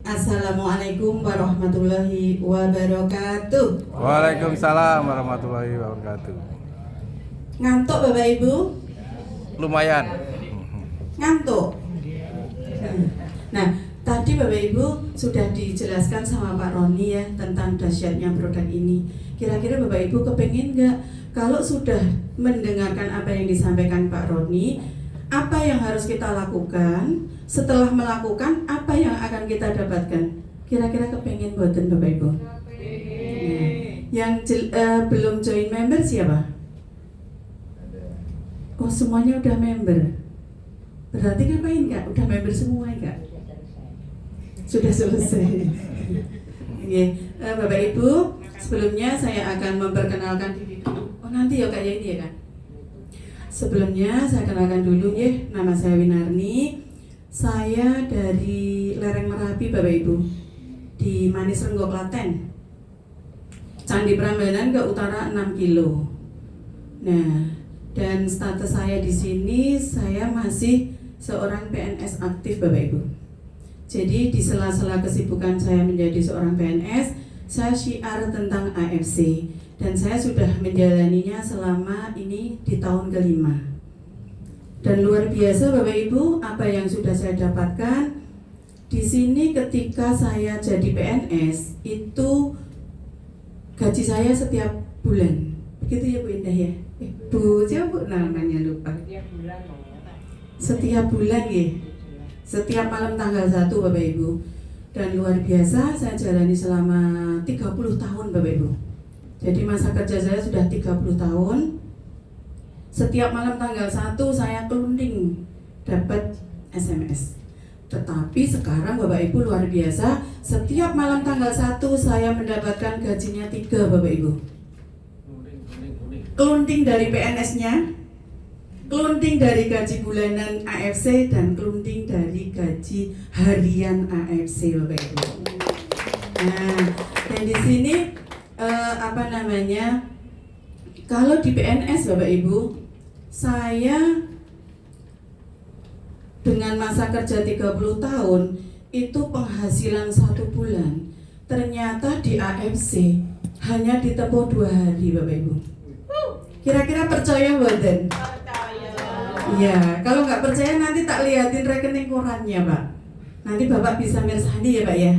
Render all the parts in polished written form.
Assalamualaikum warahmatullahi wabarakatuh. Waalaikumsalam warahmatullahi wabarakatuh. Ngantuk Bapak Ibu? Lumayan. Ngantuk? Nah, tadi Bapak Ibu sudah dijelaskan sama Pak Roni ya tentang dahsyatnya produk ini. Kira-kira Bapak Ibu kepengen nggak kalau sudah mendengarkan apa yang disampaikan Pak Roni, apa yang harus kita lakukan? Setelah melakukan, apa yang akan kita dapatkan? Kira-kira kepengen buatan Bapak Ibu? Nah, yang belum join member siapa? Oh, semuanya udah member. Berarti ngapain Kak? Udah member semua Kak? Sudah selesai. Bapak Ibu, sebelumnya saya akan memperkenalkan diri dulu. Oh, nanti ya Kak ya ini ya Kak. Sebelumnya saya kenalkan dulu ya, nama saya Winarni. Saya dari lereng Merapi Bapak Ibu, di Manis Renggo Klaten, Candi Prambanan ke utara 6 kilo. Nah, dan status saya di sini saya masih seorang PNS aktif Bapak Ibu. Jadi di sela-sela kesibukan saya menjadi seorang PNS, saya syiar tentang AFC dan saya sudah menjalaninya selama ini di tahun kelima. Dan luar biasa Bapak Ibu, apa yang sudah saya dapatkan di sini ketika saya jadi PNS itu gaji saya setiap bulan. Begitu ya Bu Indah ya? Bu, siapa Bu namanya lupa? Setiap bulan ya. Setiap malam tanggal 1 Bapak Ibu. Dan luar biasa saya jalani selama 30 tahun Bapak Ibu. Jadi masa kerja saya sudah 30 tahun. Setiap malam tanggal 1 saya kelunding dapat SMS. Tetapi sekarang Bapak Ibu luar biasa, setiap malam tanggal 1 saya mendapatkan gajinya 3 Bapak Ibu. Kelunding dari PNS-nya, kelunding dari gaji bulanan AFC, dan kelunding dari gaji harian AFC Bapak Ibu. Nah, dan di sini kalau di PNS Bapak Ibu, saya dengan masa kerja 30 tahun itu penghasilan 1 bulan ternyata di AFC hanya ditempuh 2 hari Bapak Ibu. Kira-kira percaya mboten? Iya, kalau nggak percaya nanti tak liatin rekening korannya Pak. Nanti Bapak bisa mirsani ya Pak ya.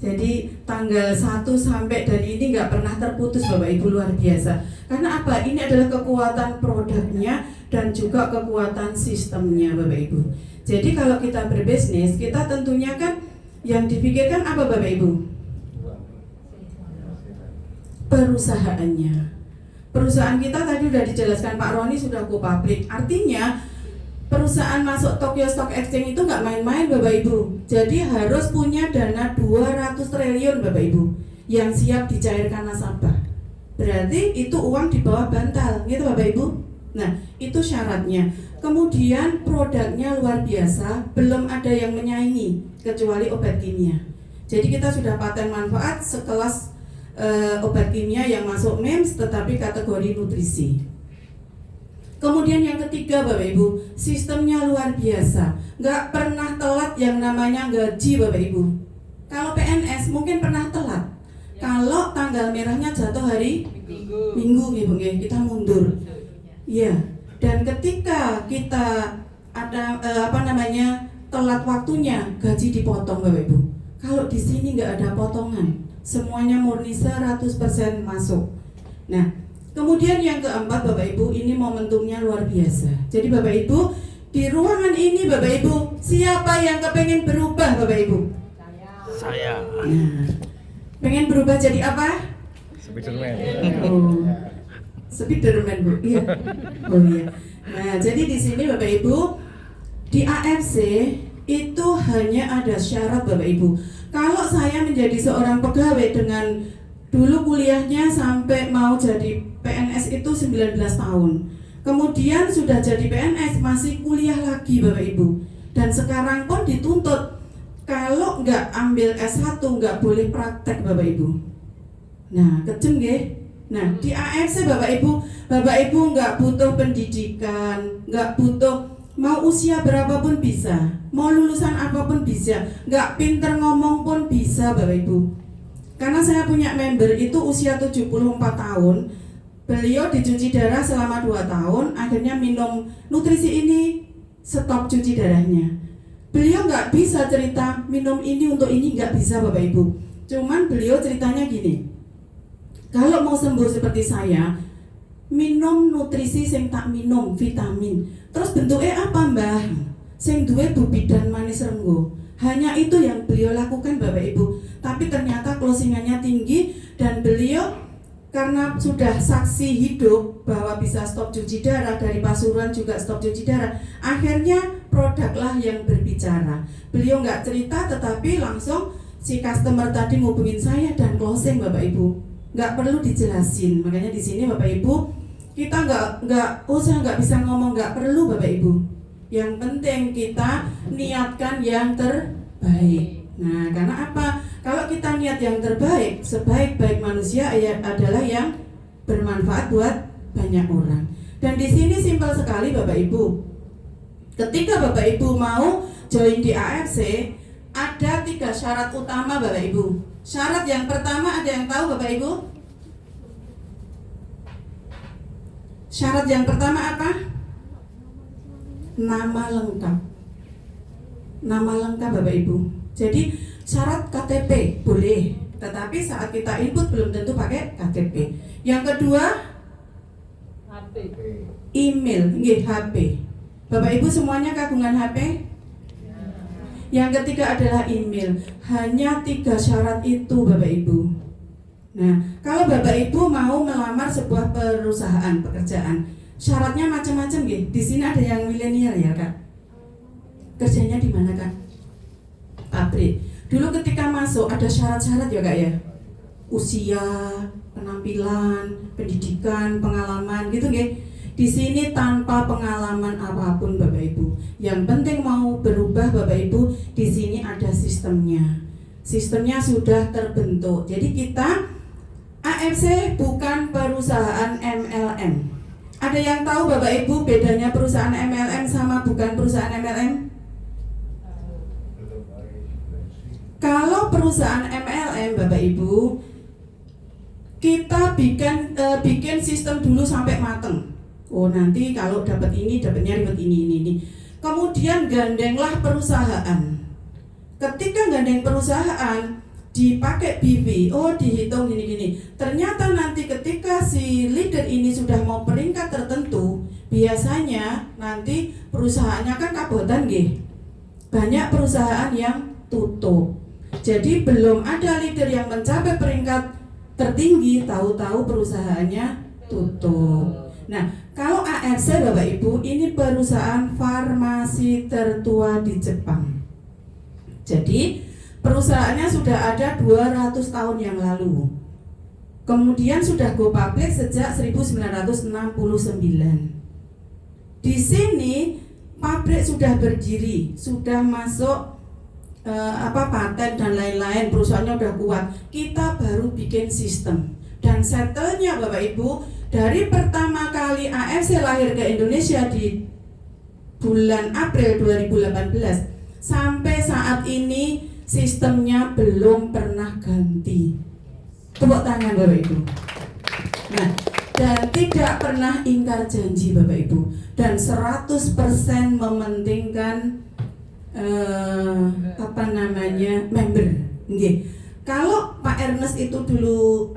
Jadi tanggal 1 sampai dari ini nggak pernah terputus Bapak Ibu, luar biasa. Karena apa? Ini adalah kekuatan produknya dan juga kekuatan sistemnya Bapak Ibu. Jadi kalau kita berbisnis, kita tentunya kan yang dipikirkan apa Bapak Ibu? Perusahaannya. Perusahaan kita tadi sudah dijelaskan Pak Roni, sudah go public. Artinya perusahaan masuk Tokyo Stock Exchange itu nggak main-main Bapak Ibu. Jadi harus punya dana 200 triliun Bapak Ibu yang siap dicairkan nasabah. Berarti itu uang di bawah bantal, gitu Bapak Ibu. Nah, itu syaratnya. Kemudian produknya luar biasa, belum ada yang menyaingi kecuali obat kimia. Jadi kita sudah paten manfaat sekelas obat kimia yang masuk MEMS tetapi kategori nutrisi. Kemudian yang ketiga Bapak Ibu, sistemnya luar biasa, nggak pernah telat yang namanya gaji Bapak Ibu. Kalau PNS mungkin pernah telat, kalau tanggal merahnya jatuh hari Minggu gitu, kita mundur. Iya. Dan ketika kita ada telat waktunya, gaji dipotong Bapak Ibu. Kalau di sini nggak ada potongan, semuanya murni 100% masuk. Nah, kemudian yang keempat Bapak Ibu, ini momentumnya luar biasa. Jadi Bapak Ibu, di ruangan ini Bapak Ibu, siapa yang kepengen berubah Bapak Ibu? Saya. Nah, pengen berubah jadi apa? Spiderman. Oh, Spiderman Bu. Iya. Oh iya. Nah, jadi di sini Bapak Ibu, di AFC itu hanya ada syarat Bapak Ibu. Kalau saya menjadi seorang pegawai dengan dulu kuliahnya sampai mau jadi PNS itu 19 tahun. Kemudian sudah jadi PNS masih kuliah lagi Bapak Ibu. Dan sekarang pun dituntut kalau nggak ambil S1 nggak boleh praktek Bapak Ibu. Nah, kejem nggih? Nah, di AFC Bapak Ibu nggak butuh pendidikan, nggak butuh mau usia berapapun bisa, mau lulusan apapun bisa, nggak pinter ngomong pun bisa Bapak Ibu. Karena saya punya member itu usia 74 tahun. Beliau dicuci darah selama 2 tahun, akhirnya minum nutrisi ini, stop cuci darahnya. Beliau nggak bisa cerita minum ini untuk ini, nggak bisa Bapak Ibu. Cuman beliau ceritanya gini, kalau mau sembuh seperti saya, minum nutrisi sing tak minum, vitamin. Terus bentuknya apa Mbah? Sing duwe bu bidan manis renggo. Hanya itu yang beliau lakukan Bapak Ibu. Tapi ternyata closingannya tinggi dan beliau karena sudah saksi hidup bahwa bisa stop cuci darah, dari Pasuruan juga stop cuci darah, akhirnya produklah yang berbicara. Beliau nggak cerita tetapi langsung si customer tadi ngubungin saya dan closing Bapak Ibu. Nggak perlu dijelasin. Makanya di sini Bapak Ibu kita saya nggak bisa ngomong, nggak perlu Bapak Ibu. Yang penting kita niatkan yang terbaik. Nah, karena apa? Kalau kita niat yang terbaik, sebaik-baik manusia adalah yang bermanfaat buat banyak orang. Dan di sini simpel sekali Bapak Ibu. Ketika Bapak Ibu mau join di AFC, ada 3 syarat utama Bapak Ibu. Syarat yang pertama ada yang tahu Bapak Ibu? Syarat yang pertama apa? Nama lengkap. Nama lengkap Bapak Ibu. Jadi syarat KTP boleh, tetapi saat kita input belum tentu pakai KTP. Yang kedua, email, HP. Bapak Ibu semuanya kagungan HP? Yang ketiga adalah email. Hanya 3 syarat itu Bapak Ibu. Nah, kalau Bapak Ibu mau melamar sebuah perusahaan pekerjaan, syaratnya macam-macam nggih. Di sini ada yang milenial ya, Kak. Kerjanya di mana, Kak? Pabrik. Dulu ketika masuk ada syarat-syarat ya, Kak ya. Usia, penampilan, pendidikan, pengalaman gitu nggih. Di sini tanpa pengalaman apapun Bapak Ibu. Yang penting mau berubah Bapak Ibu, di sini ada sistemnya. Sistemnya sudah terbentuk. Jadi kita AFC bukan perusahaan MLM. Ada yang tahu Bapak Ibu bedanya perusahaan MLM sama bukan perusahaan MLM? Kalau perusahaan MLM Bapak Ibu, kita bikin sistem dulu sampai mateng. Oh nanti kalau dapat ini, dapatnya ribet ini. Kemudian gandenglah perusahaan. Ketika gandeng perusahaan, dipakai BV, oh dihitung gini. Ternyata nanti ketika si leader ini sudah mau peringkat tertentu, biasanya nanti perusahaannya kan kabotan nggih. Banyak perusahaan yang tutup. Jadi belum ada leader yang mencapai peringkat tertinggi, tahu-tahu perusahaannya tutup. Nah, kalau AFC Bapak Ibu, ini perusahaan farmasi tertua di Jepang. Jadi perusahaannya sudah ada 200 tahun yang lalu. Kemudian sudah go public sejak 1969. Di sini pabrik sudah berdiri, sudah masuk paten dan lain-lain, perusahaannya udah kuat. Kita baru bikin sistem dan settlenya Bapak Ibu, dari pertama kali AFC lahir ke Indonesia di bulan April 2018 sampai saat ini sistemnya belum pernah ganti. Tepuk tangan Bapak Ibu. Nah, dan tidak pernah ingkar janji Bapak Ibu, dan 100% mementingkan member. Nggih. Kalau Pak Ernest itu dulu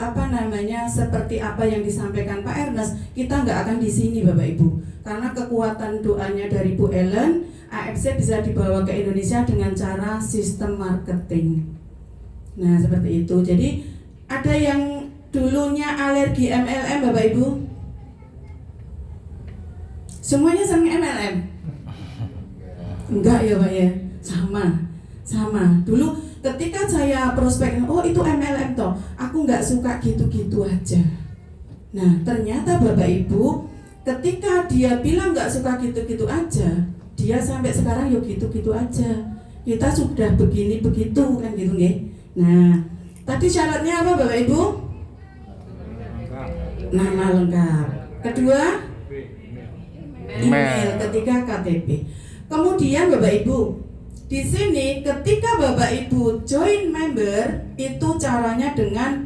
seperti apa yang disampaikan Pak Ernest, kita nggak akan di sini Bapak Ibu. Karena kekuatan doanya dari Bu Ellen, AFC bisa dibawa ke Indonesia dengan cara sistem marketing. Nah, seperti itu. Jadi ada yang dulunya alergi MLM Bapak Ibu? Semuanya senang MLM? Enggak ya Pak ya? Sama. Dulu ketika saya prospek, oh itu MLM toh, aku nggak suka gitu-gitu aja. Nah ternyata Bapak Ibu, ketika dia bilang nggak suka gitu-gitu aja, dia sampai sekarang yuk gitu-gitu aja. Kita sudah begini begitu kan gitu nggih. Nah tadi syaratnya apa Bapak Ibu? Nama lengkap. Kedua, email. Ketiga KTP. Kemudian Bapak Ibu, Di sini ketika Bapak Ibu join member itu caranya dengan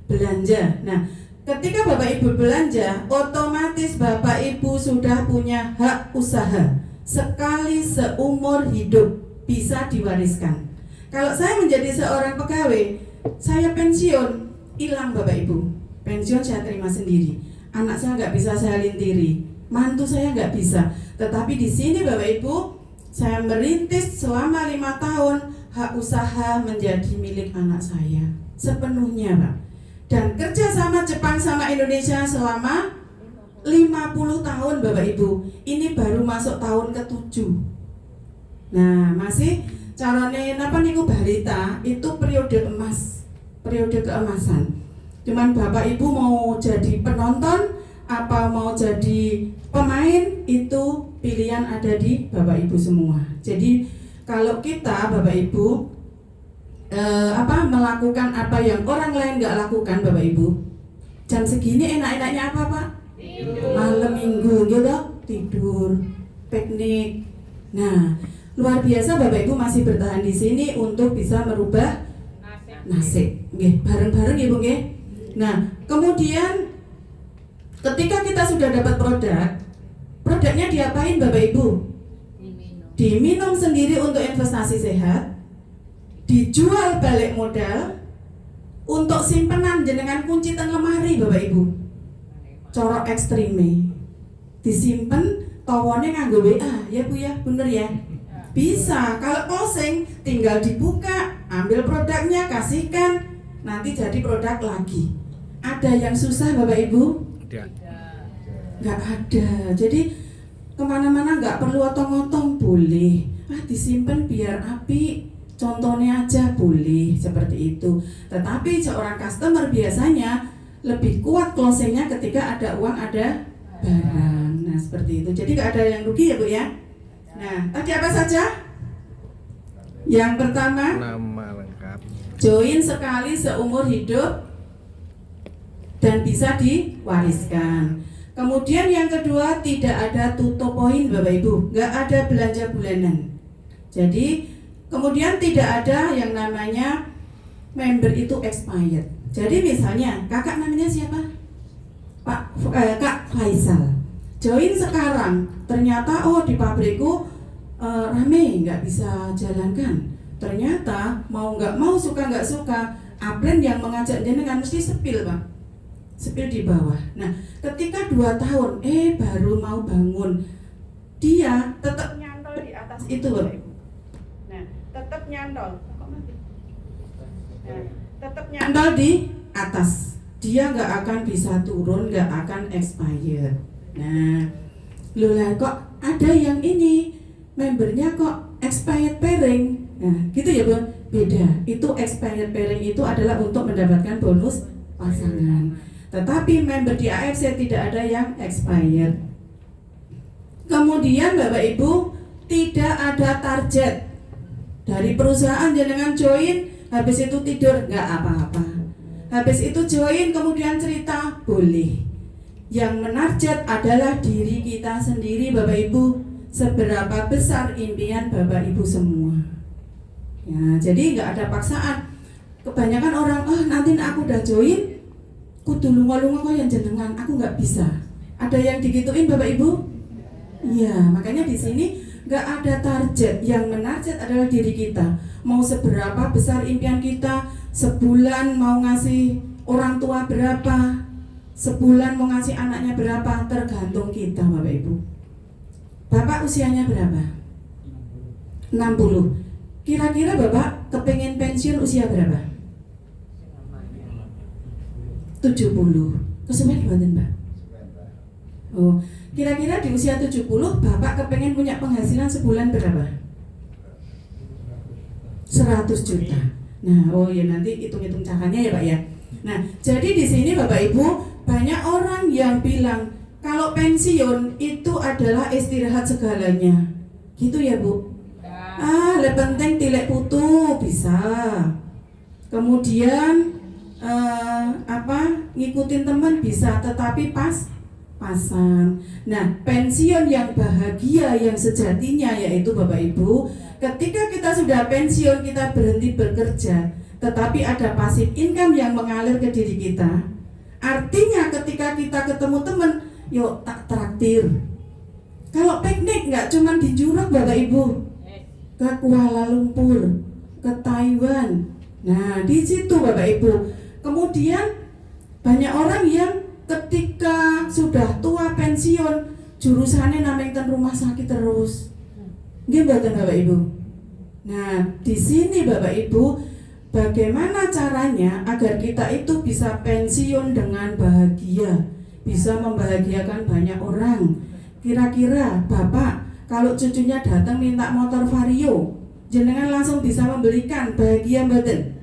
belanja. Nah, ketika Bapak Ibu belanja, otomatis Bapak Ibu sudah punya hak usaha sekali seumur hidup, bisa diwariskan. Kalau saya menjadi seorang pegawai, saya pensiun, hilang Bapak Ibu. Pensiun saya terima sendiri. Anak saya nggak bisa saya lintiri, mantu saya nggak bisa. Tetapi di sini Bapak Ibu, saya merintis selama 5 tahun, hak usaha menjadi milik anak saya sepenuhnya, Pak. Dan kerja sama Jepang sama Indonesia selama 50 tahun Bapak Ibu. Ini baru masuk tahun ke-7. Nah, masih carane napa niku balita itu periode emas, periode keemasan. Cuman Bapak Ibu mau jadi penonton apa mau jadi pemain, itu pilihan ada di Bapak Ibu semua. Jadi kalau kita Bapak Ibu melakukan apa yang orang lain nggak lakukan Bapak Ibu, jam segini enak-enaknya apa Pak? Tidur. Malam minggu gitu, tidur, piknik. Nah, luar biasa Bapak Ibu masih bertahan di sini untuk bisa merubah nasib. Nggih, bareng-bareng ya Bu nggih. Nah, kemudian ketika kita sudah dapat produknya diapain Bapak Ibu? Diminum sendiri untuk investasi sehat, dijual balik modal, untuk simpenan jenengan kunci teng lemari Bapak Ibu. Corok ekstreme, disimpen tawone nganggo WA ya Bu ya, bener ya? Bisa, kalau closing tinggal dibuka, ambil produknya, kasihkan, nanti jadi produk lagi. Ada yang susah Bapak Ibu? Nggak ada. Jadi kemana-mana nggak perlu otong-otong, boleh. Disimpan biar api, contohnya aja boleh seperti itu. Tetapi seorang customer biasanya lebih kuat closingnya ketika ada uang, ada barang. Nah seperti itu. Jadi nggak ada yang rugi ya Bu ya. Nah tadi apa saja? Yang pertama, nama lengkap, join sekali seumur hidup dan bisa diwariskan. Kemudian yang kedua, tidak ada tutup poin Bapak Ibu, nggak ada belanja bulanan. Jadi kemudian tidak ada yang namanya member itu expired. Jadi misalnya kakak namanya siapa? Kak Faisal. Join sekarang, ternyata di pabrikku rame, nggak bisa jalankan. Ternyata mau nggak mau, suka nggak suka, upline yang mengajak jenengan mesti sepil Pak, sepil di bawah. Nah ketika 2 tahun baru mau bangun, dia tetap nyantol di atas itu Bapak Ibu. Nah tetap nyantol, tetap nyantol di atas, dia nggak akan bisa turun, nggak akan expired. Nah loh kok ada yang ini membernya kok expired pairing. Nah gitu ya Bu, beda. Itu expired pairing itu adalah untuk mendapatkan bonus pasangan. Tetapi member di AFC tidak ada yang expired. Kemudian Bapak Ibu, tidak ada target dari perusahaan. Jenengan join, habis itu tidur, nggak apa-apa. Habis itu join kemudian cerita, boleh. Yang menarget adalah diri kita sendiri Bapak Ibu. Seberapa besar impian Bapak Ibu semua. Ya, jadi nggak ada paksaan. Kebanyakan orang, nanti aku udah join, kudu lunga-lunga kok yang jenengan, aku nggak bisa. Ada yang digituin Bapak Ibu? Iya, makanya di sini nggak ada target. Yang menarget adalah diri kita. Mau seberapa besar impian kita, sebulan mau ngasih orang tua berapa, sebulan mau ngasih anaknya berapa, tergantung kita Bapak Ibu. Bapak usianya berapa? 60. Kira-kira Bapak kepengen pensiun usia berapa? 70. Kesuwen mboten, Mbak? Kira-kira di usia 70 Bapak kepengen punya penghasilan sebulan berapa? 100 juta. Nah, ya nanti hitung-hitung caranya ya, Pak ya. Nah, jadi di sini Bapak Ibu, banyak orang yang bilang kalau pensiun itu adalah istirahat segalanya. Gitu ya, Bu? Lebih penting tilek putu bisa. Kemudian ngikutin teman bisa, tetapi pas pas-pasan. Nah, pensiun yang bahagia yang sejatinya yaitu Bapak Ibu, ketika kita sudah pensiun kita berhenti bekerja, tetapi ada passive income yang mengalir ke diri kita. Artinya ketika kita ketemu teman, yuk tak traktir. Kalau piknik nggak cuma di Juruk Bapak Ibu, ke Kuala Lumpur, ke Taiwan. Nah, di situ Bapak Ibu. Kemudian banyak orang yang ketika sudah tua pensiun, jurusannya namanya rumah sakit terus. Nggih mboten Bapak Ibu. Nah, di sini Bapak Ibu, bagaimana caranya agar kita itu bisa pensiun dengan bahagia, bisa membahagiakan banyak orang. Kira-kira Bapak kalau cucunya datang minta motor Vario, jenengan langsung bisa membelikan, bahagia mboten?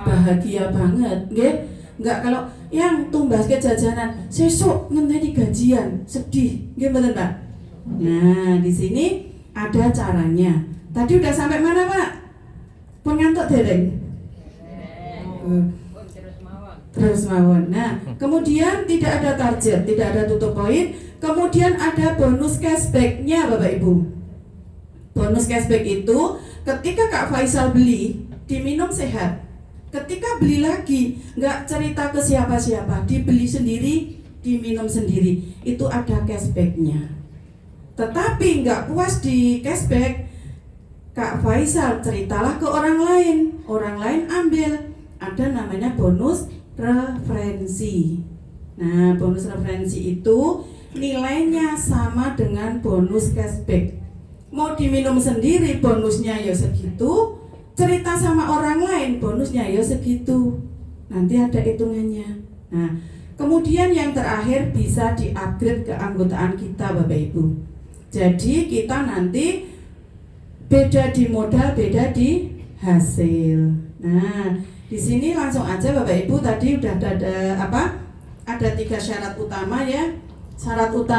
Bahagia banget, nggih. Enggak kalau yang tumbas ke jajanan, sesuk ngenteni gajian, sedih, nggih mboten, Pak? Nah, di sini ada caranya. Tadi udah sampai mana, Pak? Pengantuk dereng? Terus mawon. Nah, kemudian tidak ada target, tidak ada tutup poin. Kemudian ada bonus cashback-nya Bapak Ibu. Bonus cashback itu ketika Kak Faisal beli, diminum sehat. Ketika beli lagi, nggak cerita ke siapa-siapa, dibeli sendiri, diminum sendiri. Itu ada cashback-nya. Tetapi nggak puas di cashback, Kak Faisal ceritalah ke orang lain ambil. Ada namanya bonus referensi. Nah, bonus referensi itu nilainya sama dengan bonus cashback. Mau diminum sendiri bonusnya ya segitu, cerita sama orang lain bonusnya ya segitu. Nanti ada hitungannya. Nah, kemudian yang terakhir bisa di-upgrade keanggotaan kita Bapak Ibu. Jadi kita nanti beda di modal, beda di hasil. Nah, di sini langsung aja Bapak Ibu, tadi udah ada 3 syarat utama ya. Syarat utama